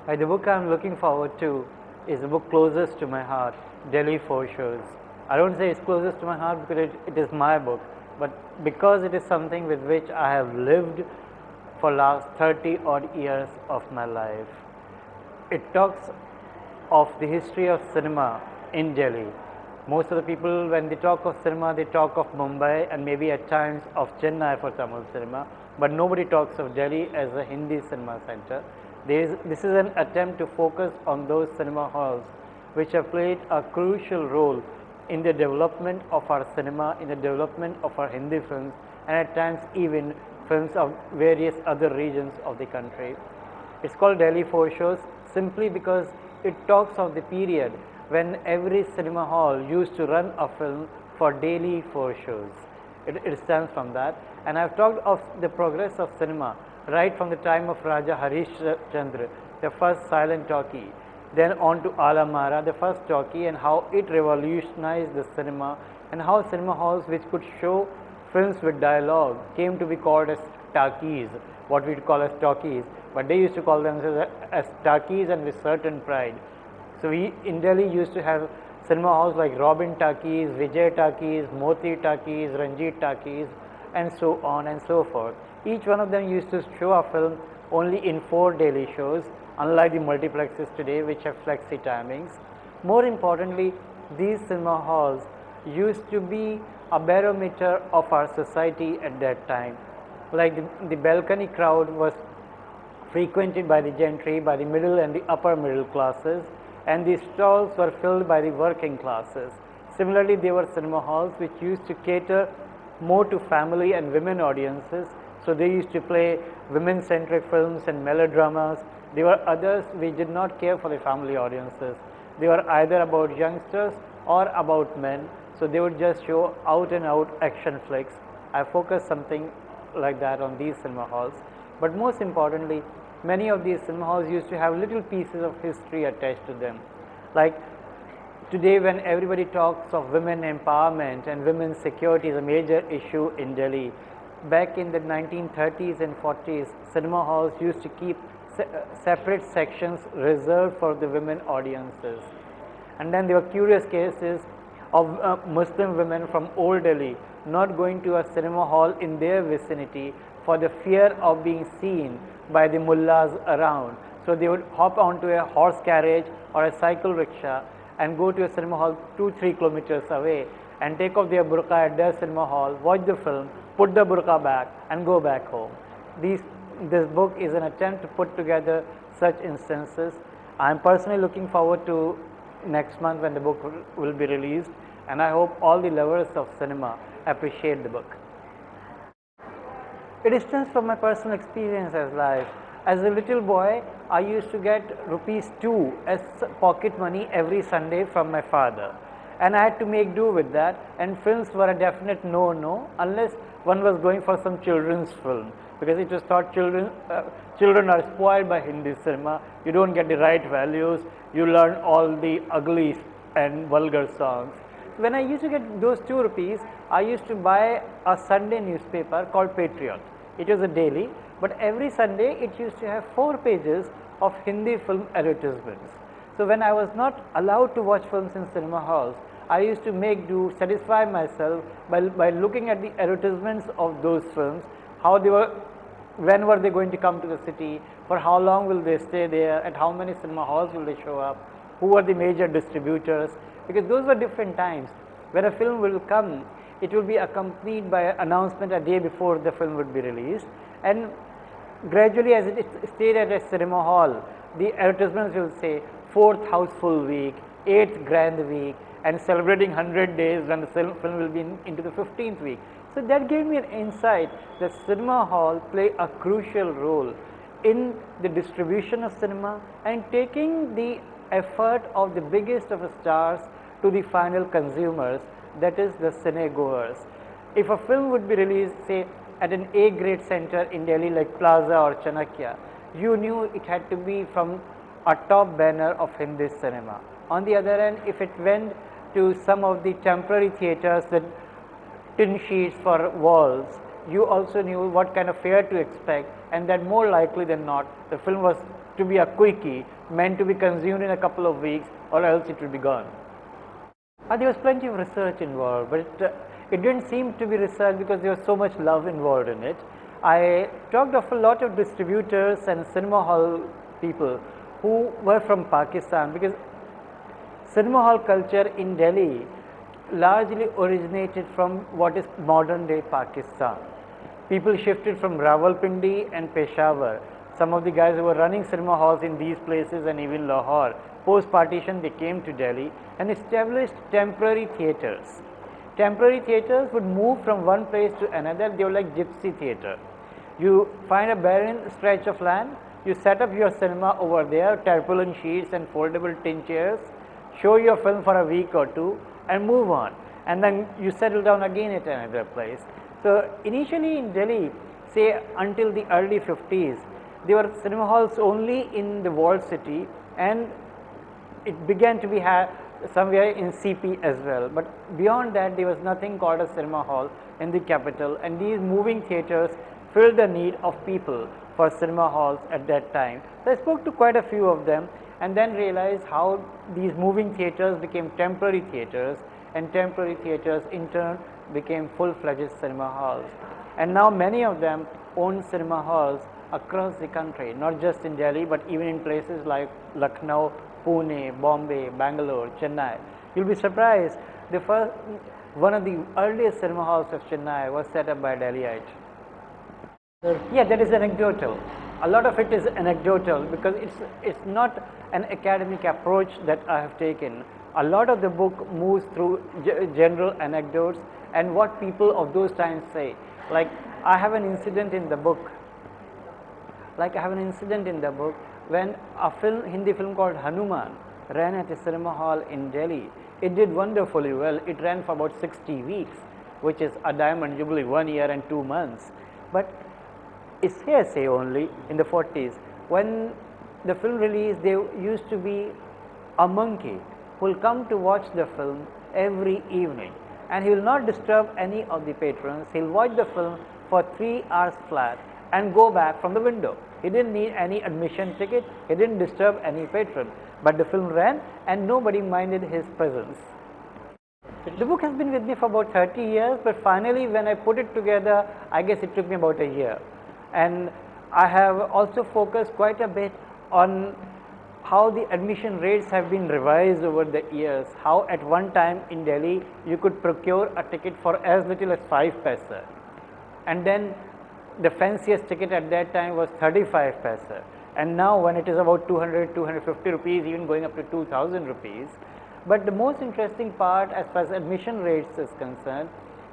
The book I'm looking forward to is the book closest to my heart, Delhi Four Shows. I don't say it's closest to my heart because it is my book, but because it is something with which I have lived for last 30 odd years of my life. It talks of the history of cinema in Delhi. Most of the people, when they talk of cinema, they talk of Mumbai and maybe at times of Chennai for Tamil cinema, but nobody talks of Delhi as a Hindi cinema center. This is an attempt to focus on those cinema halls which have played a crucial role in the development of our cinema, in the development of our Hindi films, and at times even films of various other regions of the country. It's called Delhi Four Shows simply because it talks of the period when every cinema hall used to run a film for daily 4 shows. It stems from that, and I've talked of the progress of cinema right from the time of Raja Harish Chandra, the first silent talkie, then on to Alamara, the first talkie, and how it revolutionized the cinema, and how cinema halls which could show films with dialogue came to be called as talkies, what we call as talkies, but they used to call themselves as talkies and with certain pride. So we in Delhi used to have cinema halls like Robin Talkies, Vijay Talkies, Moti Talkies, Ranjit Talkies, and so on and so forth. Each one of them used to show a film only in 4 daily shows, unlike the multiplexes today which have flexi timings. More importantly, these cinema halls used to be a barometer of our society at that time. Like the balcony crowd was frequented by the gentry, by the middle and the upper middle classes, and the stalls were filled by the working classes. Similarly, there were cinema halls which used to cater more to family and women audiences, so they used to play women-centric films and melodramas. There were others which did not care for the family audiences. They were either about youngsters or about men, so they would just show out and out action flicks. I focused something like that on these cinema halls, but most importantly, many of these cinema halls used to have little pieces of history attached to them. Like today, when everybody talks of women empowerment and women's security is a major issue in Delhi, back in the 1930s and 40s, cinema halls used to keep separate sections reserved for the women audiences. And then there were curious cases of Muslim women from Old Delhi not going to a cinema hall in their vicinity for the fear of being seen by the mullahs around. So they would hop onto a horse carriage or a cycle rickshaw and go to a cinema hall 2-3 kilometers away and take off their burqa at their cinema hall, watch the film, put the burqa back and go back home. This book is an attempt to put together such instances. I am personally looking forward to next month when the book will be released, and I hope all the lovers of cinema appreciate the book. It stems from my personal experience as life. As a little boy, I used to get ₹2 as pocket money every Sunday from my father, and I had to make do with that, and films were a definite no unless one was going for some children's film, because it was thought children are spoiled by Hindi cinema, you don't get the right values, you learn all the ugly and vulgar songs. When I used to get those ₹2, I used to buy a Sunday newspaper called Patriot. It was a daily, but every Sunday it used to have 4 pages of Hindi film advertisements. So when I was not allowed to watch films in cinema halls, I used to make do, satisfy myself by looking at the advertisements of those films, how they were, when were they going to come to the city, for how long will they stay there, at how many cinema halls will they show up, who were the major distributors, because those were different times. When a film will come, it will be accompanied by an announcement a day before the film would be released, and gradually as it stayed at a cinema hall, the advertisements will say 4th houseful week, 8th grand week, and celebrating 100 days when the film will be into the 15th week. So that gave me an insight that cinema hall play a crucial role in the distribution of cinema and taking the effort of the biggest of the stars to the final consumers, that is the cinegoers. If a film would be released, say, at an A-grade center in Delhi like Plaza or Chanakya, you knew it had to be from a top banner of Hindi cinema. On the other hand, if it went to some of the temporary theaters that tin sheets for walls, you also knew what kind of fare to expect, and that more likely than not, the film was to be a quickie, meant to be consumed in a couple of weeks, or else it will be gone. There was plenty of research involved, but it didn't seem to be research because there was so much love involved in it. I talked of a lot of distributors and cinema hall people who were from Pakistan, because cinema hall culture in Delhi largely originated from what is modern day Pakistan. People shifted from Rawalpindi and Peshawar. Some of the guys who were running cinema halls in these places and even Lahore, post partition they came to Delhi and established temporary theatres. Temporary theatres would move from one place to another. They were like gypsy theatre. You find a barren stretch of land, you set up your cinema over there, tarpaulin sheets and foldable tin chairs, show your film for a week or two and move on, and then you settle down again at another place. So initially in Delhi, say until the early 50s, there were cinema halls only in the walled city, and it began to be somewhere in CP as well. But beyond that, there was nothing called a cinema hall in the capital, and these moving theatres filled the need of people for cinema halls at that time. So I spoke to quite a few of them and then realized how these moving theatres became temporary theatres, and temporary theatres in turn became full-fledged cinema halls. And now many of them own cinema halls across the country, not just in Delhi but even in places like Lucknow, Pune, Bombay, Bangalore, Chennai. You'll be surprised, one of the earliest cinema halls of Chennai was set up by a Delhiite. Yeah, that is anecdotal. A lot of it is anecdotal because it's not an academic approach that I have taken. A lot of the book moves through general anecdotes and what people of those times say. Like I have an incident in the book. When a Hindi film called Hanuman ran at a cinema hall in Delhi. It did wonderfully well. It ran for about 60 weeks, which is a diamond jubilee, 1 year and 2 months. But it's hearsay only in the 40s. When the film released, there used to be a monkey who will come to watch the film every evening, and he will not disturb any of the patrons. He will watch the film for 3 hours flat and go back from the window. He didn't need any admission ticket, he didn't disturb any patron, but the film ran and nobody minded his presence. The book has been with me for about 30 years, but finally when I put it together, I guess it took me about a year. And I have also focused quite a bit on how the admission rates have been revised over the years, how at one time in Delhi you could procure a ticket for as little as 5 paisa, and then the fanciest ticket at that time was 35 paisa, and now when it is about 200, 250 rupees, even going up to 2000 rupees. But the most interesting part as far as admission rates is concerned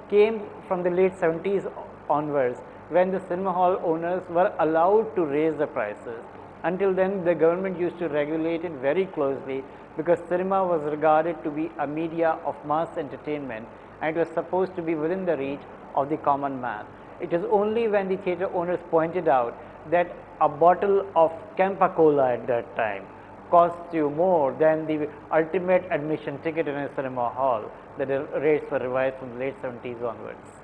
came from the late 70s onwards, when the cinema hall owners were allowed to raise the prices. Until then, the government used to regulate it very closely because cinema was regarded to be a media of mass entertainment and it was supposed to be within the reach of the common man. It is only when the theatre owners pointed out that a bottle of Campa Cola at that time costs you more than the ultimate admission ticket in a cinema hall that the rates were revised from the late 70s onwards.